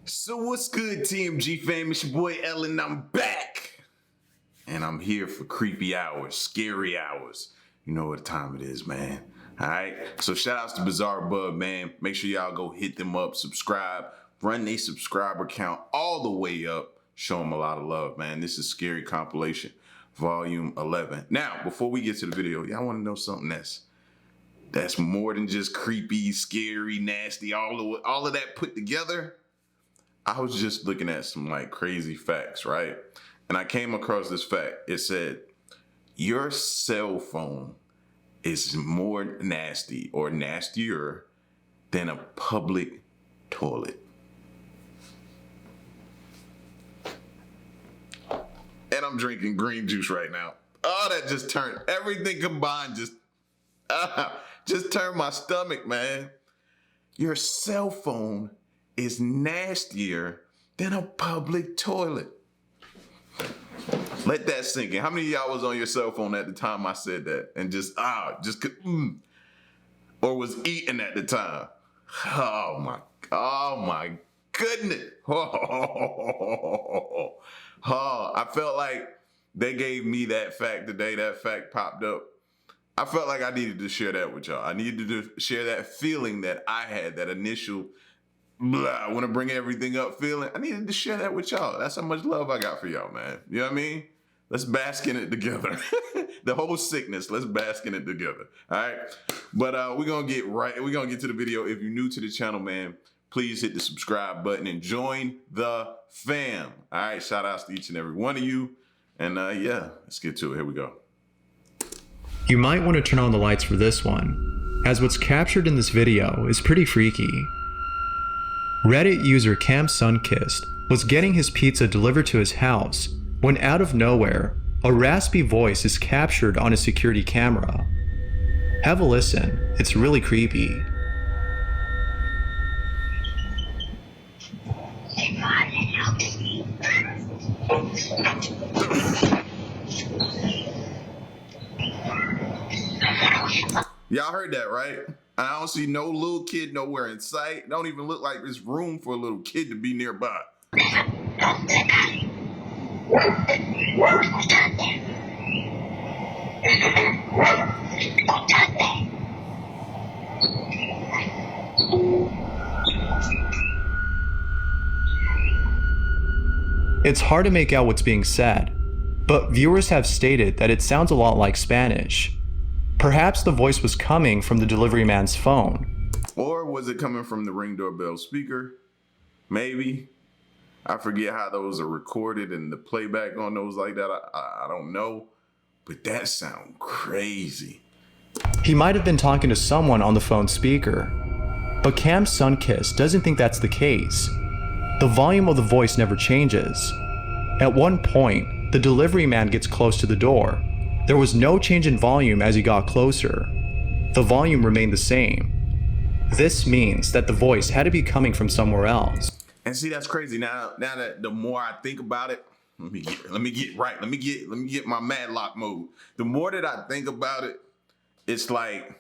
So what's good, TMG fam? It's your boy Ellen. I'm back. And I'm here for creepy hours, scary hours. You know what time it is, man. Alright? So shout outs to Bizarre Bub, man. Make sure y'all go hit them up, subscribe, run their subscriber count all the way up. Show them a lot of love, man. This is Scary Compilation, Volume 11. Now, before we get to the video, y'all want to know something that's more than just creepy, scary, nasty, all of that put together? I was just looking at some like crazy facts, right? And I came across this fact. It said, your cell phone is more nasty or nastier than a public toilet. And I'm drinking green juice right now. Oh, that just turned everything combined. Just turned my stomach, man. Your cell phone is nastier than a public toilet. Let that sink in. How many of y'all was on your cell phone at the time I said that and or was eating at the time? Oh my goodness. I felt like they gave me that fact the day that fact popped up. I felt like I needed to share that with y'all. I needed to share that feeling that I had, that initial I want to bring everything up feeling. I needed to share that with y'all. That's how much love I got for y'all, man. You know what I mean? Let's bask in it together. The whole sickness, let's bask in it together. All right. But we're going to get to the video. If you're new to the channel, man, please hit the subscribe button and join the fam. All right. Shout outs to each and every one of you. And yeah, let's get to it. Here we go. You might want to turn on the lights for this one, as what's captured in this video is pretty freaky. Reddit user Camp Sunkissed was getting his pizza delivered to his house when out of nowhere, a raspy voice is captured on a security camera. Have a listen, it's really creepy. Y'all heard that, right? I don't see no little kid nowhere in sight. Don't even look like there's room for a little kid to be nearby. It's hard to make out what's being said, but viewers have stated that it sounds a lot like Spanish. Perhaps the voice was coming from the delivery man's phone. Or was it coming from the Ring doorbell speaker? Maybe. I forget how those are recorded and the playback on those like that. I don't know. But that sounds crazy. He might have been talking to someone on the phone speaker. But Cam Sunkissed doesn't think that's the case. The volume of the voice never changes. At one point, the delivery man gets close to the door. There was no change in volume as he got closer. The volume remained the same. This means that the voice had to be coming from somewhere else. And see, that's crazy. Now that the more I think about it, let me get my Madlock mode. The more that I think about it, it's like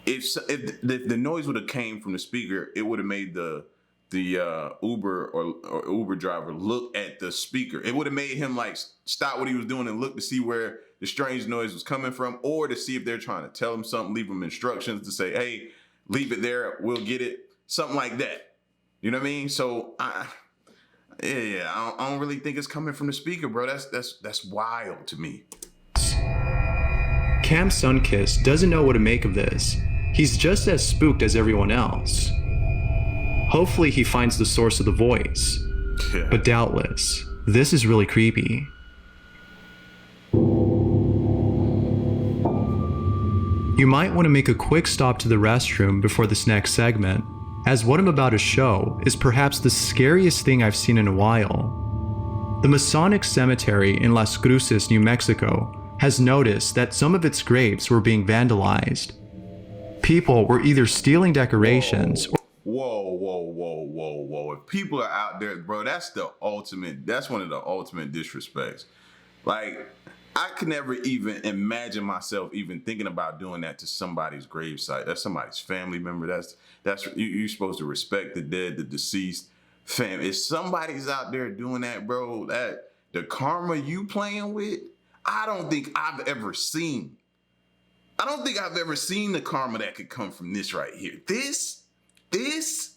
if the noise would have came from the speaker, it would have made the Uber or Uber driver look at the speaker. It would have made him like stop what he was doing and look to see where the strange noise was coming from, or to see if they're trying to tell him something, leave him instructions to say, hey, leave it there, we'll get it, something like that. You know what I mean? So I don't really think it's coming from the speaker, bro. That's wild to me. Cam Sunkissed doesn't know what to make of this. He's just as spooked as everyone else. Hopefully he finds the source of the voice. Yeah. But doubtless, this is really creepy. You might want to make a quick stop to the restroom before this next segment, as what I'm about to show is perhaps the scariest thing I've seen in a while. The Masonic Cemetery in Las Cruces, New Mexico, has noticed that some of its graves were being vandalized. People were either stealing decorations or Whoa. If people are out there, bro, that's one of the ultimate disrespects. Like, I could never even imagine myself even thinking about doing that to somebody's gravesite. That's somebody's family member. You're supposed to respect the dead, the deceased. Fam, if somebody's out there doing that, bro, that the karma you playing with, I don't think I've ever seen the karma that could come from this right here. This is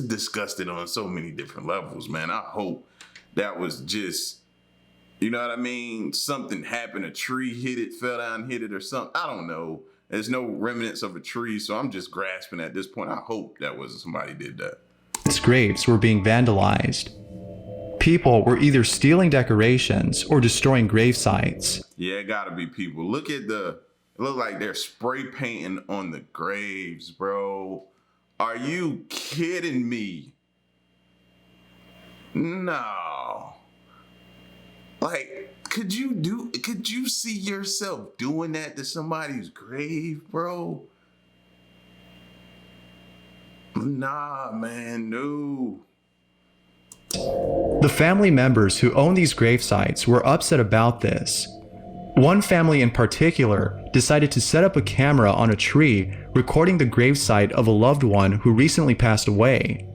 disgusting on so many different levels, man. I hope that was just, you know what I mean? Something happened, a tree hit it, fell down, hit it or something. I don't know. There's no remnants of a tree, so I'm just grasping at this point. I hope that wasn't somebody did that. Graves were being vandalized. People were either stealing decorations or destroying grave sites. Yeah, it gotta be people. Look like they're spray painting on the graves, bro. Are you kidding me? No. Like, could you see yourself doing that to somebody's grave, bro? Nah, man, no. The family members who own these grave sites were upset about this. One family in particular decided to set up a camera on a tree recording the gravesite of a loved one who recently passed away.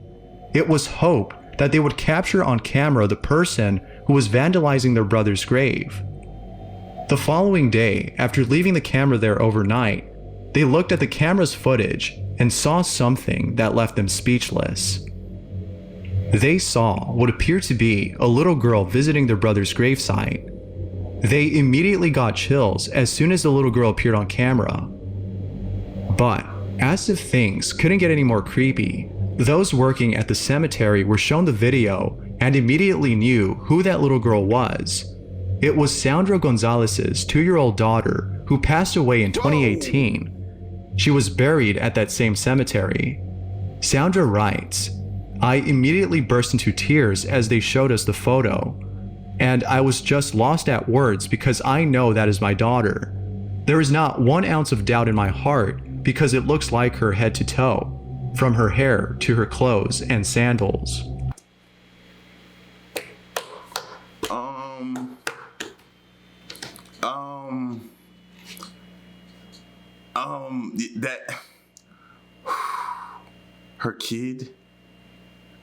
It was hope that they would capture on camera the person who was vandalizing their brother's grave. The following day, after leaving the camera there overnight, they looked at the camera's footage and saw something that left them speechless. They saw what appeared to be a little girl visiting their brother's gravesite. They immediately got chills as soon as the little girl appeared on camera. But as if things couldn't get any more creepy, those working at the cemetery were shown the video and immediately knew who that little girl was. It was Sandra Gonzalez's 2-year-old daughter who passed away in 2018. She was buried at that same cemetery. Sandra writes, "I immediately burst into tears as they showed us the photo. And I was just lost at words because I know that is my daughter. There is not 1 ounce of doubt in my heart because it looks like her head to toe, from her hair to her clothes and sandals." That her kid.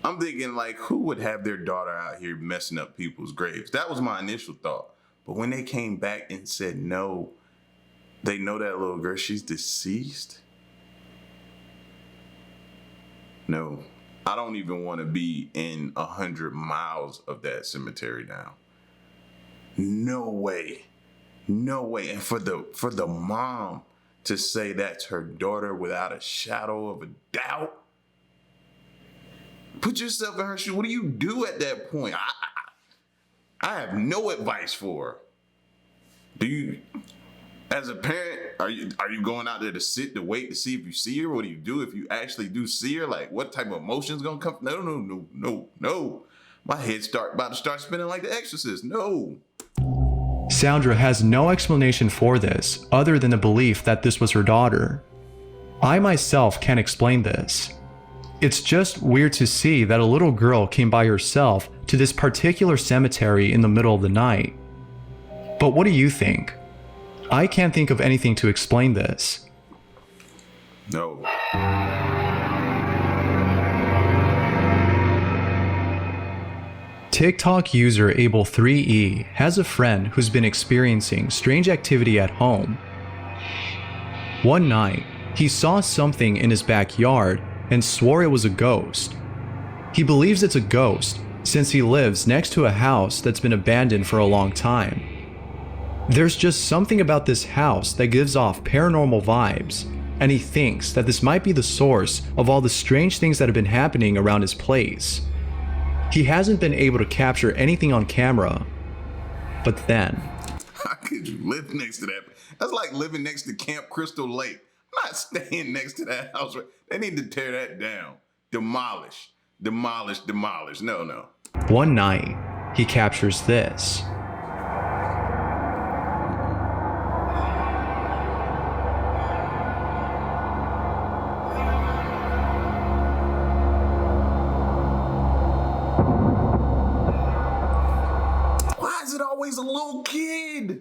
I'm thinking, like, who would have their daughter out here messing up people's graves? That was my initial thought. But when they came back and said no, they know that little girl, she's deceased. No, I don't even want to be in 100 miles of that cemetery now. No way. No way. And for the mom to say that's her daughter without a shadow of a doubt. Put yourself in her shoes. What do you do at that point? I have no advice for her. Do you, as a parent, are you going out there to wait to see if you see her? What do you do if you actually do see her? Like, what type of emotions gonna come? No. My head about to start spinning like The Exorcist. No. Sandra has no explanation for this other than the belief that this was her daughter. I myself can't explain this. It's just weird to see that a little girl came by herself to this particular cemetery in the middle of the night. But what do you think? I can't think of anything to explain this. No. TikTok user Abel3E has a friend who's been experiencing strange activity at home. One night, he saw something in his backyard and swore it was a ghost. He believes it's a ghost since he lives next to a house that's been abandoned for a long time. There's just something about this house that gives off paranormal vibes, and he thinks that this might be the source of all the strange things that have been happening around his place. He hasn't been able to capture anything on camera, but then... How could you live next to that? That's like living next to Camp Crystal Lake. I'm not staying next to that house. They need to tear that down. Demolish. No. One night, he captures this. always a little kid.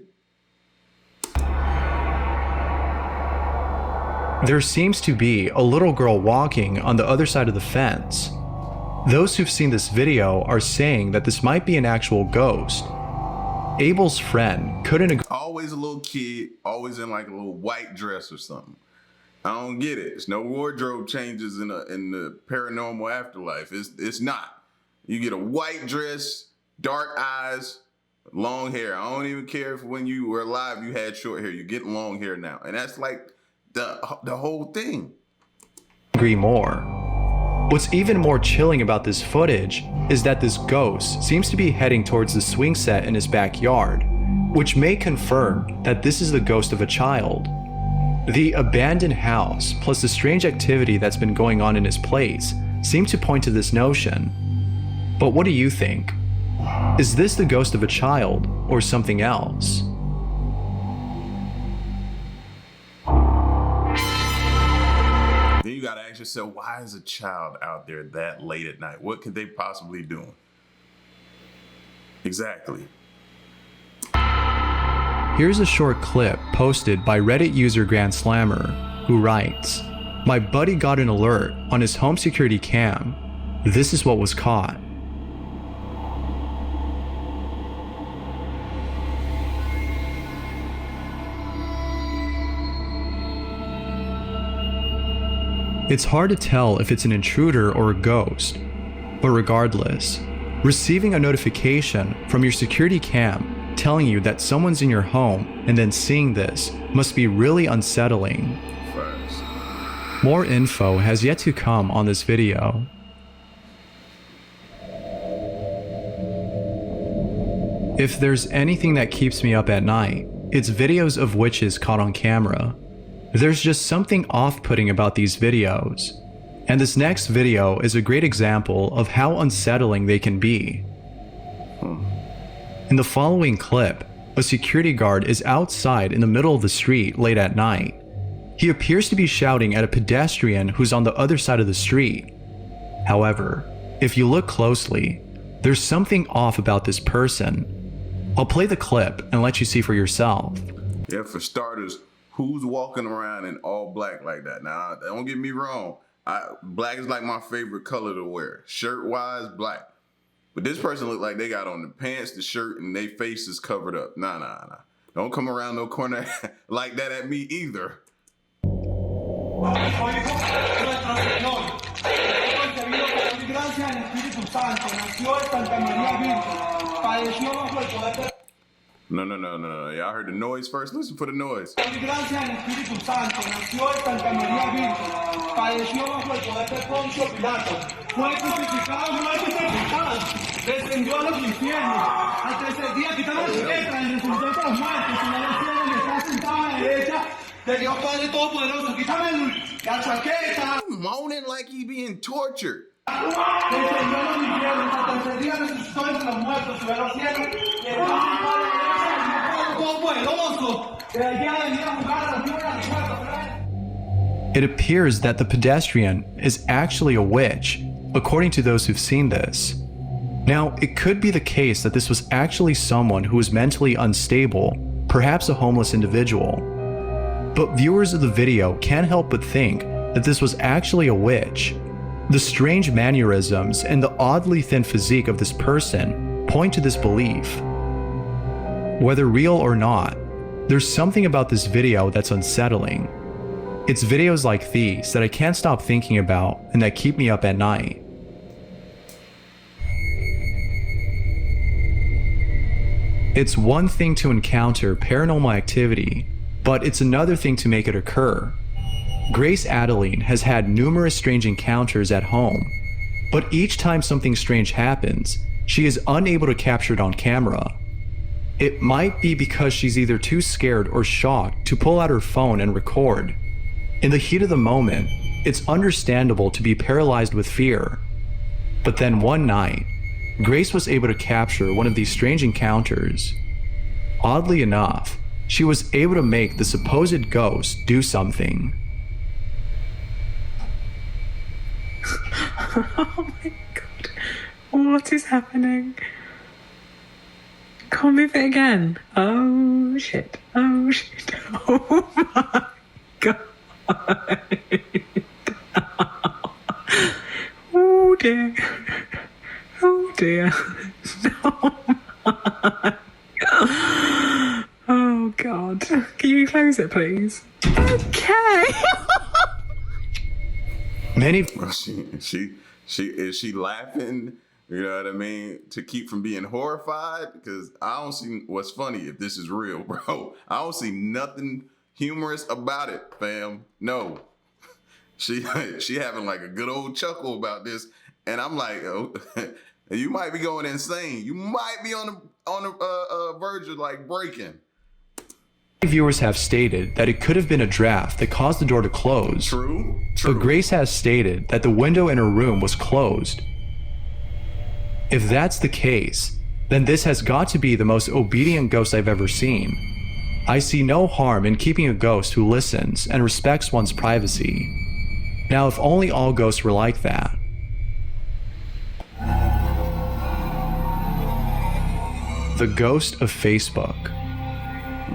There seems to be a little girl walking on the other side of the fence. Those who've seen this video are saying that this might be an actual ghost. Abel's friend couldn't agree. Always a little kid, always in like a little white dress or something. I don't get it. It's no wardrobe changes in the paranormal afterlife. It's not. You get a white dress, dark eyes, long hair. I don't even care if when you were alive you had short hair. You get long hair now, and that's like the whole thing. Agree more. What's even more chilling about this footage is that this ghost seems to be heading towards the swing set in his backyard, which may confirm that this is the ghost of a child. The abandoned house plus the strange activity that's been going on in his place seem to point to this notion. But what do you think? Is this the ghost of a child or something else? Then you gotta ask yourself, why is a child out there that late at night? What could they possibly be doing? Exactly. Here's a short clip posted by Reddit user Grand Slammer, who writes, "My buddy got an alert on his home security cam. This is what was caught." It's hard to tell if it's an intruder or a ghost, but regardless, receiving a notification from your security cam telling you that someone's in your home and then seeing this must be really unsettling. First. More info has yet to come on this video. If there's anything that keeps me up at night, it's videos of witches caught on camera. There's just something off-putting about these videos, and this next video is a great example of how unsettling they can be. In the following clip, a security guard is outside in the middle of the street late at night. He appears to be shouting at a pedestrian who's on the other side of the street. However, if you look closely, there's something off about this person. I'll play the clip and let you see for yourself. Yeah, for starters, who's walking around in all black like that? Now, don't get me wrong. Black is like my favorite color to wear. Shirt-wise, black. But this person looked like they got on the pants, the shirt, and their face is covered up. Nah. Don't come around no corner like that at me either. No. Y'all heard the noise first? Listen for the noise. Moaning like he being tortured. It appears that the pedestrian is actually a witch, according to those who've seen this. Now, it could be the case that this was actually someone who was mentally unstable, perhaps a homeless individual. But viewers of the video can't help but think that this was actually a witch. The strange mannerisms and the oddly thin physique of this person point to this belief. Whether real or not, there's something about this video that's unsettling. It's videos like these that I can't stop thinking about and that keep me up at night. It's one thing to encounter paranormal activity, but it's another thing to make it occur. Grace Adeline has had numerous strange encounters at home, but each time something strange happens, she is unable to capture it on camera. It might be because she's either too scared or shocked to pull out her phone and record. In the heat of the moment, it's understandable to be paralyzed with fear. But then one night, Grace was able to capture one of these strange encounters. Oddly enough, she was able to make the supposed ghost do something. Oh my god, what is happening? Can't move it again. Oh shit. Oh shit. Oh my god. Oh dear. Oh dear. Oh god. Can you close it, please? Okay. Many Is she laughing? You know what I mean? To keep from being horrified? Because I don't see what's funny if this is real, bro. I don't see nothing humorous about it, fam. No. She having like a good old chuckle about this, and I'm like, oh, you might be going insane. You might be on the verge of like breaking. viewers have stated that it could have been a draft that caused the door to close. True. But Grace has stated that the window in her room was closed. If that's the case, then this has got to be the most obedient ghost I've ever seen. I see no harm in keeping a ghost who listens and respects one's privacy. Now, if only all ghosts were like that. The ghost of Facebook.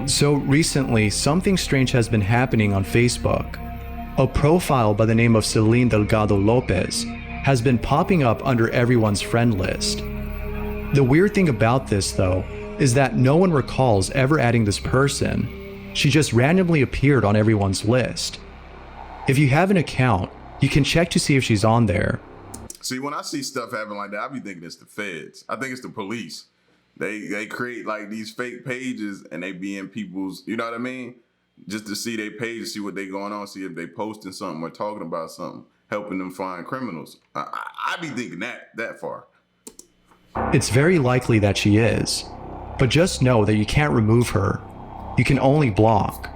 So recently, something strange has been happening on Facebook. A profile by the name of Celine Delgado Lopez has been popping up under everyone's friend list. The weird thing about this, though, is that no one recalls ever adding this person. She just randomly appeared on everyone's list. If you have an account, you can check to see if she's on there. See, when I see stuff happen like that, I be thinking it's the feds. I think it's the police. They create like these fake pages and they be in people's, you know what I mean? Just to see their page, see what they going on, see if they posting something or talking about something, helping them find criminals. I be thinking that far. It's very likely that she is, but just know that you can't remove her. You can only block.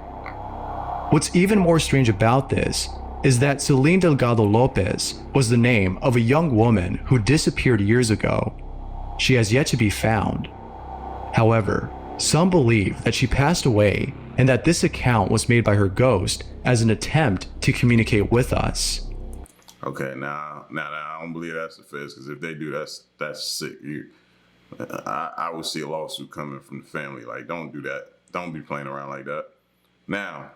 What's even more strange about this is that Celine Delgado Lopez was the name of a young woman who disappeared years ago. She has yet to be found. However, some believe that she passed away and that this account was made by her ghost as an attempt to communicate with us. Okay, now I don't believe that's the feds, because if they do, that's sick. I would see a lawsuit coming from the family. Like, don't do that. Don't be playing around like that. Now,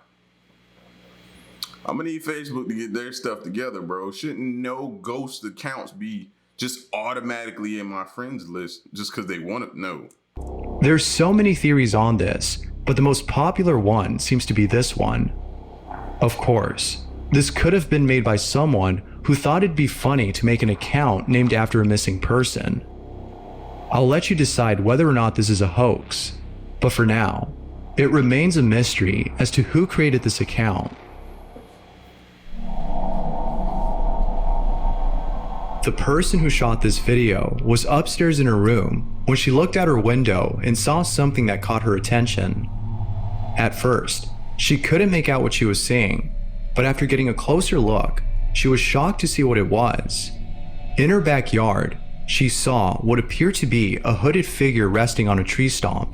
I'm gonna need Facebook to get their stuff together, bro. Shouldn't no ghost accounts be just automatically in my friends list just because they want to know? There's so many theories on this, but the most popular one seems to be this one. Of course, this could have been made by someone who thought it'd be funny to make an account named after a missing person. I'll let you decide whether or not this is a hoax, but for now, it remains a mystery as to who created this account. The person who shot this video was upstairs in her room when she looked out her window and saw something that caught her attention. At first, she couldn't make out what she was seeing, but after getting a closer look, she was shocked to see what it was. In her backyard, she saw what appeared to be a hooded figure resting on a tree stump.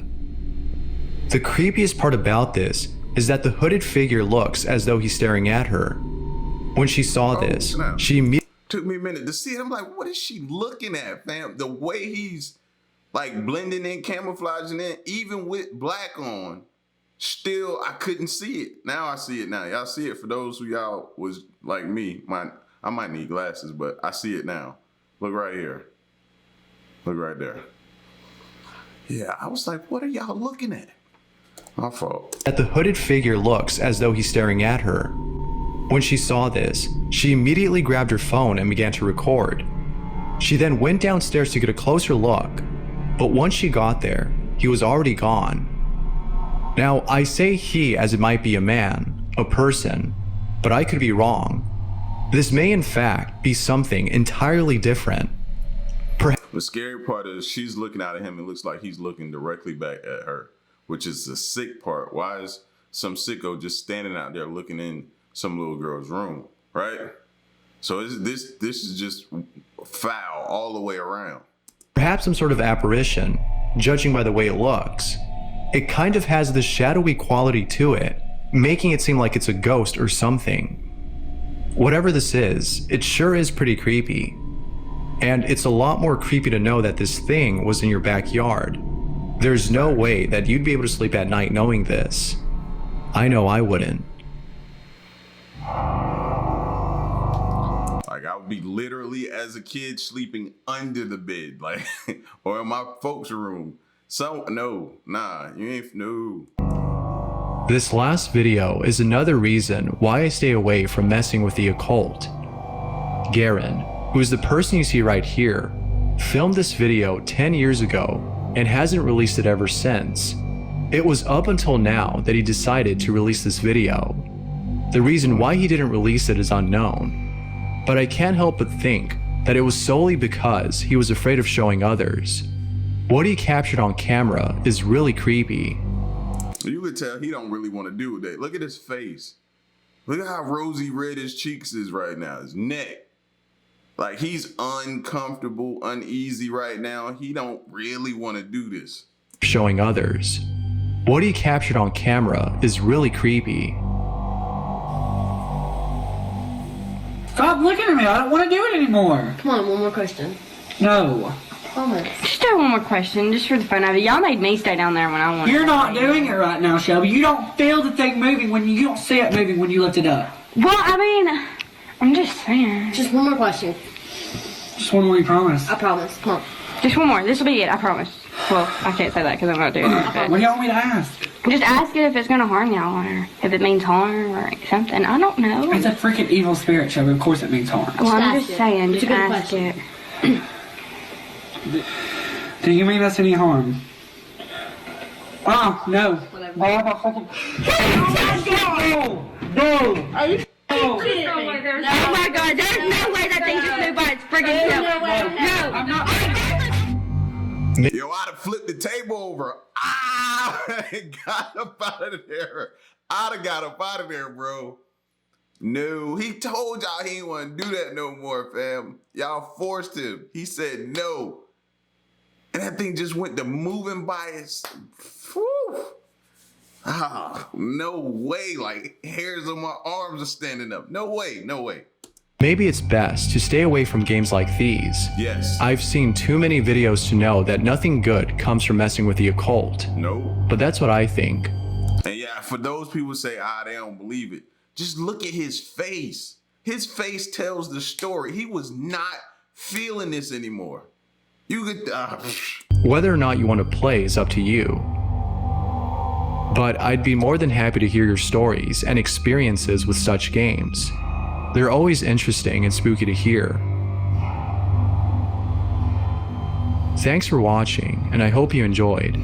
The creepiest part about this is that the hooded figure looks as though he's staring at her. When she saw this, she immediately took me a minute to see it. I'm like, what is she looking at, fam? The way he's like blending in, camouflaging in, even with black on, still I couldn't see it. Now I see it now. Y'all see it? For those who y'all was like me, I might need glasses, but I see it now. Look right here. Look right there. Yeah, I was like, what are y'all looking at? My fault. That the hooded figure looks as though he's staring at her. When she saw this, she immediately grabbed her phone and began to record. She then went downstairs to get a closer look, but once she got there, he was already gone. Now, I say he as it might be a man, a person, but I could be wrong. This may in fact be something entirely different. The scary part is she's looking out at him and it looks like he's looking directly back at her, which is the sick part. Why is some sicko just standing out there looking in some little girl's room, right? So this is just foul all the way around. Perhaps some sort of apparition, judging by the way it looks. It kind of has this shadowy quality to it, making it seem like it's a ghost or something. Whatever this is, it sure is pretty creepy. And it's a lot more creepy to know that this thing was in your backyard. There's no way that you'd be able to sleep at night knowing this. I know I wouldn't. Like, I would be literally, as a kid, sleeping under the bed, like, or in my folks' room. No, This last video is another reason why I stay away from messing with the occult. Garen, who is the person you see right here, filmed this video 10 years ago and hasn't released it ever since. It was up until now that he decided to release this video. The reason why he didn't release it is unknown, but I can't help but think that it was solely because he was afraid of showing others. What he captured on camera is really creepy. You could tell he don't really want to do that. Look at his face. Look at how rosy red his cheeks is right now, his neck. Like, he's uncomfortable, uneasy right now. He don't really want to do this. Showing others. What he captured on camera is really creepy. Stop looking at me. I don't want to do it anymore. Come on, one more question. No. Promise. Just do one more question, just for the fun of it. Y'all made me stay down there when I wanted. You're not doing it right now, Shelby. You don't feel the thing moving when you don't see it moving when you lift it up. Well, I mean, I'm just saying. Just one more question. Just one more, you promise. I promise. Come on. Just one more. This will be it. I promise. Well, I can't say that because I'm not doing it. But What do you want me to ask? just ask it if it's gonna harm y'all or if it means harm or something. I don't know. It's a freaking evil spirit, Shelby. Of course it means harm. Well, I'm Just just ask it. saying. It's Just a good ask question. it. Do you mean us any harm? Oh, no. Whatever. I have a freaking... No! Oh my God! There's no way that thing just moved by its friggin' self. No. I'm not... Yo, I'd have flipped the table over. Got up out of there. I'd have got up out of there, bro. No, he told y'all he didn't want to do that no more, fam. Y'all forced him. He said no. And that thing just went to moving by its... Whew. Ah, no way. Like, hairs on my arms are standing up. No way, no way. Maybe it's best to stay away from games like these. Yes. I've seen too many videos to know that nothing good comes from messing with the occult. No. But that's what I think. And yeah, for those people who say, they don't believe it, just look at his face. His face tells the story. He was not feeling this anymore. You could... Whether or not you want to play is up to you. But I'd be more than happy to hear your stories and experiences with such games. They're always interesting and spooky to hear. Thanks for watching, and I hope you enjoyed.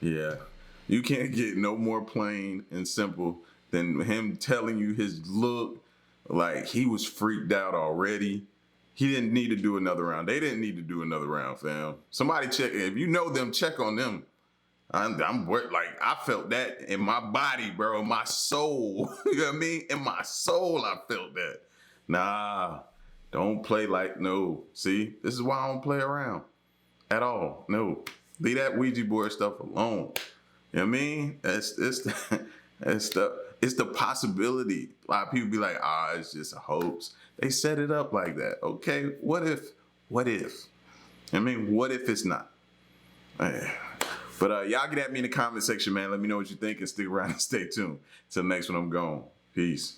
Yeah, you can't get no more plain and simple than him telling you his look, like he was freaked out already. He didn't need to do another round. They didn't need to do another round, fam. Somebody check, if you know them, check on them. I'm like, I felt that in my body, bro, in my soul. You know what I mean? In my soul, I felt that. Nah, don't play like, no. See, this is why I don't play around at all. No, leave that Ouija board stuff alone. You know what I mean? It's the possibility. A lot of people be like, it's just a hoax. They set it up like that. Okay, what if? I mean, what if it's not? But y'all get at me in the comment section, man. Let me know what you think and stick around and stay tuned. Till next one, I'm gone. Peace.